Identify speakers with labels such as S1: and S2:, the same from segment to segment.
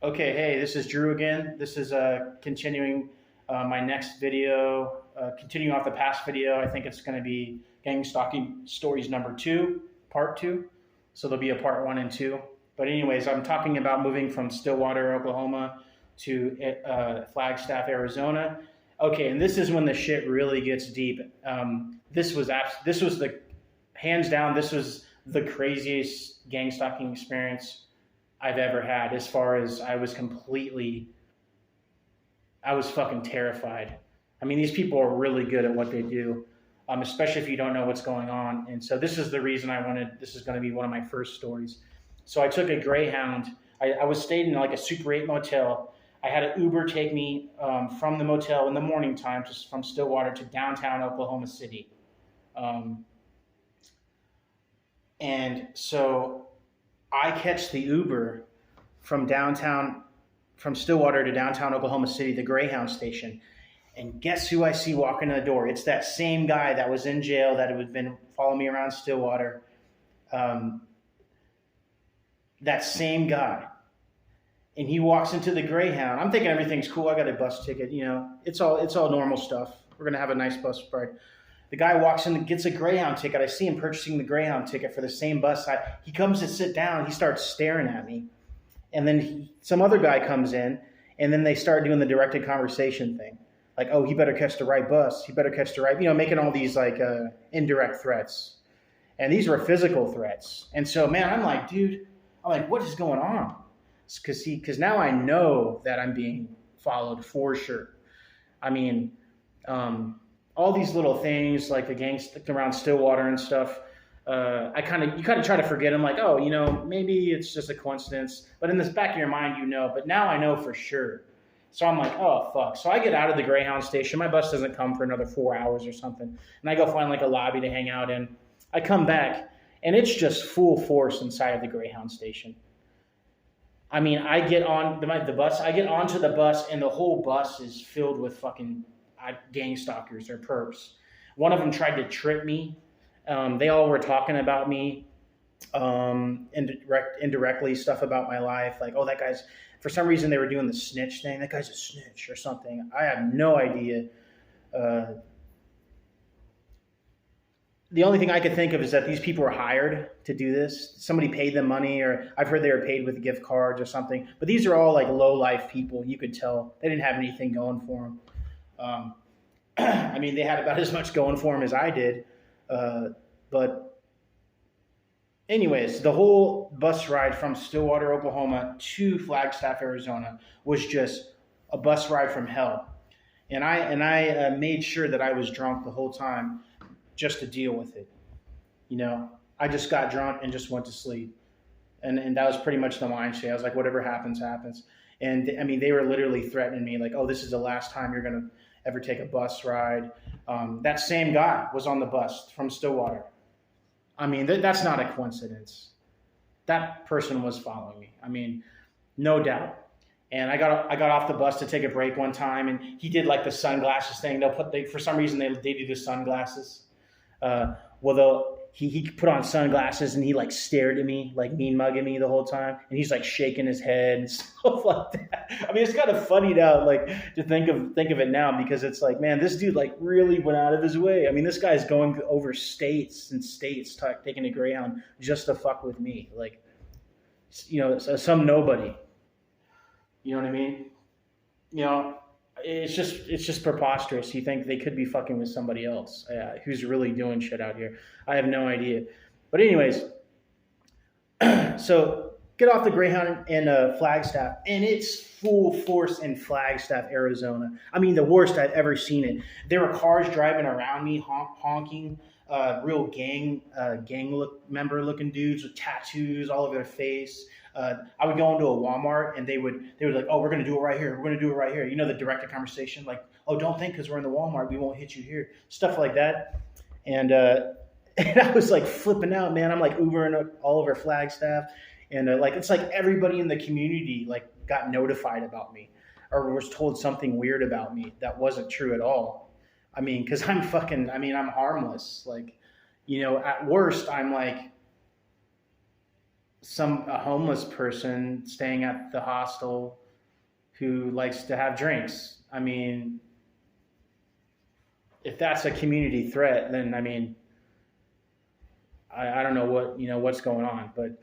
S1: Okay, hey, this is Drew again. This is continuing my next video, continuing off the past video. I think it's going to be gang stalking stories number two, part two. So there'll be a part one and two. But anyways, I'm talking about moving from Stillwater, Oklahoma to Flagstaff, Arizona. Okay, and this is when the shit really gets deep. This was the hands down. This was the craziest gang stalking experience I've ever had. As far as I was fucking terrified. I mean, these people are really good at what they do, especially if you don't know what's going on. And so this is the reason this is going to be one of my first stories. So I took a Greyhound. I was staying in like a Super 8 motel. I had an Uber take me from the motel in the morning time, just from Stillwater to downtown Oklahoma City. And so I catch the Uber from Stillwater to downtown Oklahoma City, the Greyhound station. And guess who I see walking in the door? It's that same guy that was in jail that had been following me around Stillwater. That same guy. And he walks into the Greyhound. I'm thinking everything's cool. I got a bus ticket. You know, it's all normal stuff. We're going to have a nice bus ride. The guy walks in and gets a Greyhound ticket. I see him purchasing the Greyhound ticket for the same bus. He comes to sit down. He starts staring at me. And then some other guy comes in, and then they start doing the directed conversation thing. Like, oh, he better catch the right bus. He better catch the right, making all these like indirect threats. And these were physical threats. And so, man, I'm like, what is going on? Because now I know that I'm being followed for sure. I mean, all these little things like the gangs around Stillwater and stuff. You kind of try to forget them, like, oh, maybe it's just a coincidence. But in the back of your mind, But now I know for sure. So I'm like, oh fuck. So I get out of the Greyhound station. My bus doesn't come for another 4 hours or something, and I go find like a lobby to hang out in. I come back, and it's just full force inside of the Greyhound station. I mean, I get on the bus. I get onto the bus, and the whole bus is filled with fucking gang stalkers or perps. One of them tried to trip me. They all were talking about me, indirectly stuff about my life. Like, oh, that guy's, for some reason they were doing the snitch thing. That guy's a snitch or something. I have no idea. The only thing I could think of is that these people were hired to do this. Somebody paid them money, or I've heard they were paid with gift cards or something. But these are all like low life people. You could tell they didn't have anything going for them. I mean, they had about as much going for them as I did. But anyways, the whole bus ride from Stillwater, Oklahoma to Flagstaff, Arizona was just a bus ride from hell. And I made sure that I was drunk the whole time just to deal with it. I just got drunk and just went to sleep. And that was pretty much the mind state. I was like, whatever happens, happens. And I mean, they were literally threatening me like, oh, this is the last time you're going to ever take a bus ride. That same guy was on the bus from Stillwater. I mean, that's not a coincidence. That person was following me. I mean, no doubt. And I got off the bus to take a break one time, and he did like the sunglasses thing. For some reason they do the sunglasses. He put on sunglasses and he like stared at me, like mean mugging me the whole time. And he's like shaking his head and stuff like that. I mean, it's kind of funny now, like to think of it now, because it's like, man, this dude like really went out of his way. I mean, this guy's going over states and states, taking a Greyhound just to fuck with me. Like, some nobody, you know what I mean? It's just preposterous. You think they could be fucking with somebody else who's really doing shit out here. I have no idea. But anyways, so get off the Greyhound in Flagstaff, and it's full force in Flagstaff, Arizona. I mean, the worst I've ever seen it. There were cars driving around me, honking, real gang member looking dudes with tattoos all over their face. I would go into a Walmart and they would like, oh, we're going to do it right here. We're going to do it right here. The directed conversation, like, oh, don't think because we're in the Walmart, we won't hit you here. Stuff like that. And I was like flipping out, man. I'm like Ubering all over Flagstaff. And it's like everybody in the community like got notified about me or was told something weird about me that wasn't true at all. I mean, because I'm harmless. Like, at worst, I'm like a homeless person staying at the hostel who likes to have drinks. I mean, if that's a community threat, then I mean, I don't know what's going on. But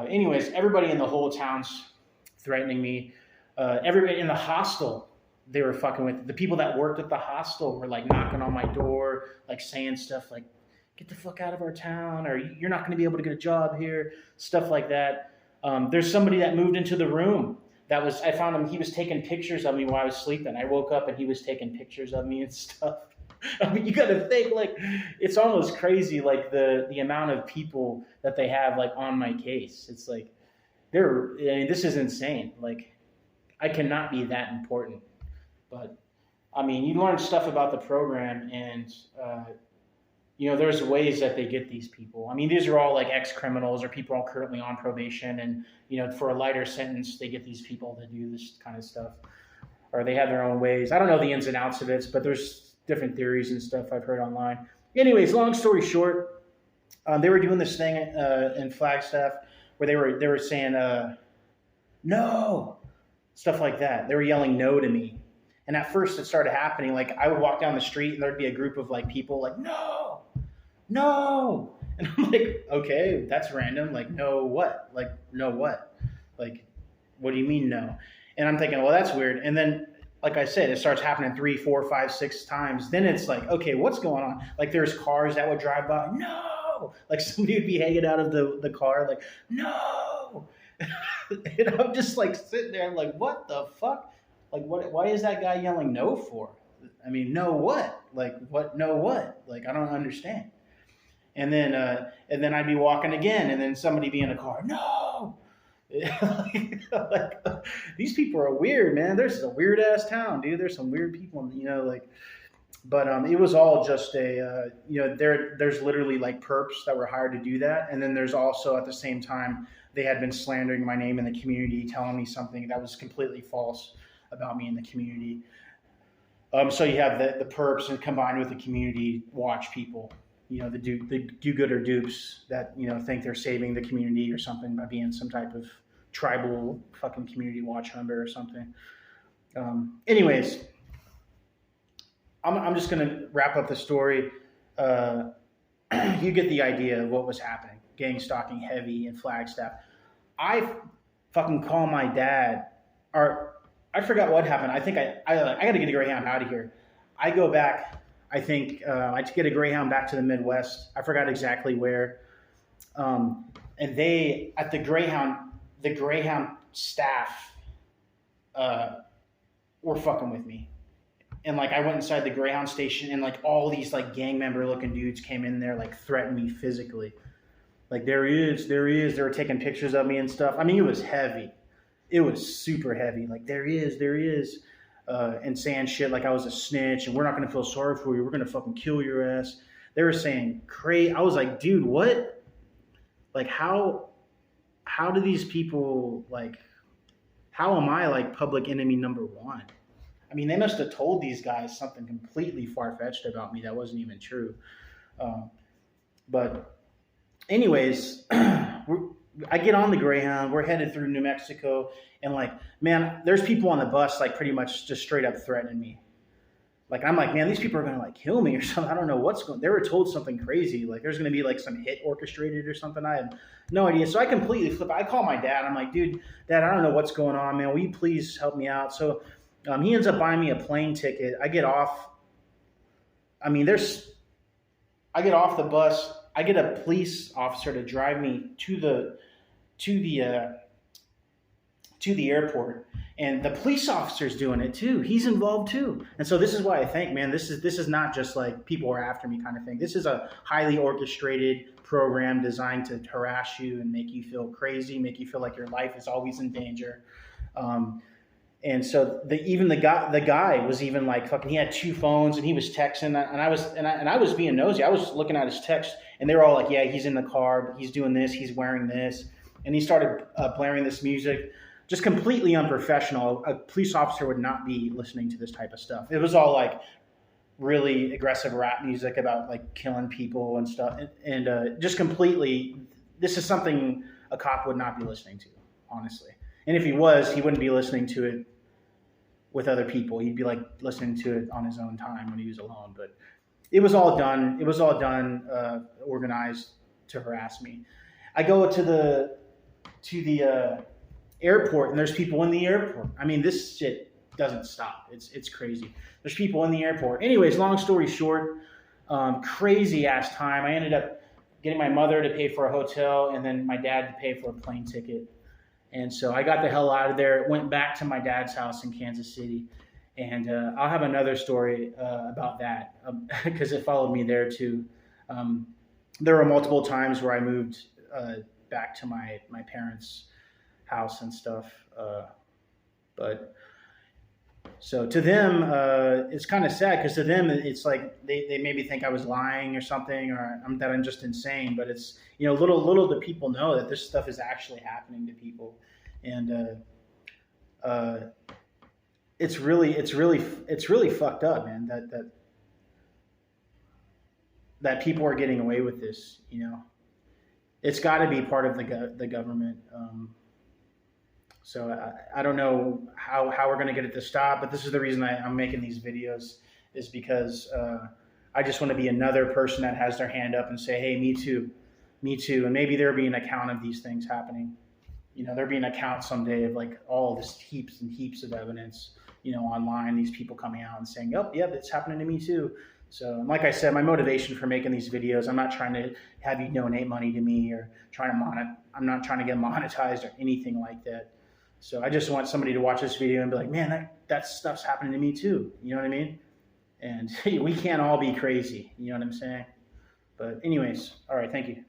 S1: anyways, everybody in the whole town's threatening me. Everybody in the hostel, they were fucking with the people that worked at the hostel were like knocking on my door, like saying stuff like, "Get the fuck out of our town," or "You're not going to be able to get a job here," stuff like that. There's somebody that moved into the room. I found him. He was taking pictures of me while I was sleeping. I woke up and he was taking pictures of me and stuff. I mean, you got to think like it's almost crazy, like the amount of people that they have like on my case. It's like I mean, this is insane. Like I cannot be that important. But I mean, you learn stuff about the program, and there's ways that they get these people. I mean, these are all like ex-criminals or people all currently on probation, and for a lighter sentence, they get these people to do this kind of stuff, or they have their own ways. I don't know the ins and outs of it, but there's different theories and stuff I've heard online. Anyways, long story short, they were doing this thing in Flagstaff where they were saying no, stuff like that. They were yelling no to me. And at first it started happening. Like I would walk down the street and there'd be a group of like people like, no, no. And I'm like, okay, that's random. Like, no, what? Like, no, what? Like, what do you mean no? And I'm thinking, well, that's weird. And then, like I said, it starts happening 3, 4, 5, 6 times. Then it's like, okay, what's going on? Like there's cars that would drive by. No. Like somebody would be hanging out of the car like, no. And I'm just like sitting there. I'm like, what the fuck? Like, what? Why is that guy yelling no for? I mean, no what? Like, what? No what? Like, I don't understand. And then I'd be walking again, and then somebody be in a car. No, like, these people are weird, man. There's a weird ass town, dude. There's some weird people, like. But it was all just there's literally like perps that were hired to do that, and then there's also at the same time they had been slandering my name in the community, telling me something that was completely false about me in the community. So you have the perps and combined with the community watch people, the do-gooder dupes that, think they're saving the community or something by being some type of tribal fucking community watch member or something. Anyways, I'm just going to wrap up the story. You get the idea of what was happening. Gang stalking heavy in Flagstaff. I fucking call my dad, or I forgot what happened. I think I got to get a Greyhound out of here. I go back. I think I get a Greyhound back to the Midwest. I forgot exactly where. And they at the Greyhound staff were fucking with me. And like I went inside the Greyhound station, and like all these like gang member looking dudes came in there, like threatened me physically. Like there he is. They were taking pictures of me and stuff. I mean, it was heavy. It was super heavy. Like there he is, and saying shit like I was a snitch and we're not gonna feel sorry for you. We're gonna fucking kill your ass. They were saying crazy. I was like, dude, what? Like how do these people like? How am I like public enemy number one? I mean, they must have told these guys something completely far-fetched about me that wasn't even true. But anyways, I get on the Greyhound. We're headed through New Mexico. And like, man, there's people on the bus like pretty much just straight up threatening me. Like, I'm like, man, these people are going to like kill me or something. I don't know what's going on. They were told something crazy. Like there's going to be like some hit orchestrated or something. I had no idea. So I completely flip. I call my dad. I'm like, dude, Dad, I don't know what's going on, man. Will you please help me out? So he ends up buying me a plane ticket. I get off. I mean, I get off the bus. I get a police officer to drive me to the airport, and the police officer's doing it too. He's involved too. And so this is why I think, man, this is not just like people are after me kind of thing. This is a highly orchestrated program designed to harass you and make you feel crazy, make you feel like your life is always in danger. And so the guy was even like fucking. He had 2 phones and he was texting, and I was being nosy. I was looking at his text, and they were all like, "Yeah, he's in the car. He's doing this. He's wearing this." And he started blaring this music, just completely unprofessional. A police officer would not be listening to this type of stuff. It was all like really aggressive rap music about like killing people and stuff, and just completely. This is something a cop would not be listening to, honestly. And if he was, he wouldn't be listening to it with other people. He'd be like listening to it on his own time when he was alone. But it was all done. It was all done, organized to harass me. I go to the airport, and there's people in the airport. I mean, this shit doesn't stop. It's crazy. There's people in the airport. Anyways, long story short, crazy ass time. I ended up getting my mother to pay for a hotel, and then my dad to pay for a plane ticket. And so I got the hell out of there. Went back to my dad's house in Kansas City, and I'll have another story about that because it followed me there too. There were multiple times where I moved back to my parents' house and stuff. But so to them, it's kind of sad because to them, it's like they maybe think I was lying or something, or that I'm just insane. But it's, little do people know that this stuff is actually happening to people, and it's really fucked up, man. That people are getting away with this. It's got to be part of the government. So I don't know how we're going to get it to stop, but this is the reason I'm making these videos, is because I just want to be another person that has their hand up and say, hey, me too. And maybe there'll be an account of these things happening. There'll be an account someday of like all this heaps and heaps of evidence, online, these people coming out and saying, oh, yep, it's happening to me too. So like I said, my motivation for making these videos, I'm not trying to have you donate money to me or I'm not trying to get monetized or anything like that. So I just want somebody to watch this video and be like, man, that stuff's happening to me too. You know what I mean? And we can't all be crazy. You know what I'm saying? But anyways, all right, thank you.